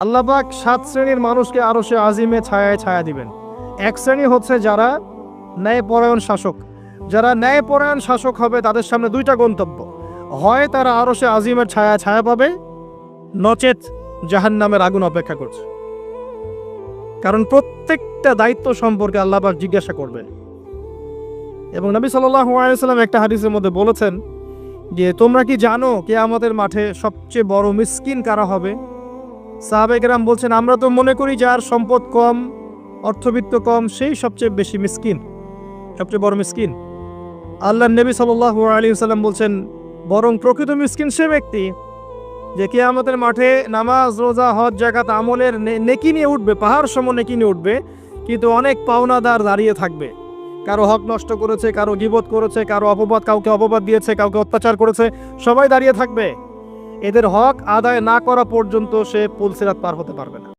আল্লাহ পাক ৭ শ্রেণীর মানুষকে আরশে আজিমে ছায়ায় ছায়া দিবেন। এক শ্রেণী হচ্ছে যারা ন্যায়পরায়ণ শাসক। যারা ন্যায়পরায়ণ শাসক হবে তাদের সামনে দুইটা গন্তব্য। হয় তারা আরশে আজিমের ছায়ায় ছায়া পাবে, নচেত জাহান্নামের আগুন অপেক্ষা করছে। কারণ প্রত্যেকটা দায়িত্ব সম্পর্কে আল্লাহ পাক জিজ্ঞাসা করবেন। এবং নবী সাল্লাল্লাহু আলাইহি ওয়াসাল্লাম একটা হাদিসের মধ্যে বলেছেন যে, তোমরা কি জানো কিয়ামতের মাঠে সবচেয়ে বড় মিসকিন কারা হবে? সাহাবায়ে কেরাম বলছেন, আমরা তো মনে করি যার সম্পদ কম, অর্থবিত্ত কম, সেই সবচেয়ে বেশি মিসকিন, সবচেয়ে বড় মিসকিন। আল্লাহর নবী সাল্লাল্লাহু আলাইহি ওয়াসাল্লাম বলছেন, বরং প্রকৃত মিসকিন সে ব্যক্তি যে কিয়ামতের মাঠে নামাজ, রোজা, হজ, যাকাত আমলের নেকি নিয়ে উঠবে, পাহাড় সম নেকি নিয়ে উঠবে, কিন্তু অনেক পাওনাদার দাঁড়িয়ে থাকবে। কারো হক নষ্ট করেছে, কারো গীবত করেছে, কারো অপবাদ, কাউকে অপবাদ দিয়েছে, কাউকে অত্যাচার করেছে, সবাই দাঁড়িয়ে থাকবে। এদের হক আদায় না করা পর্যন্ত সে পুল সিরাত পার হতে পারবে না।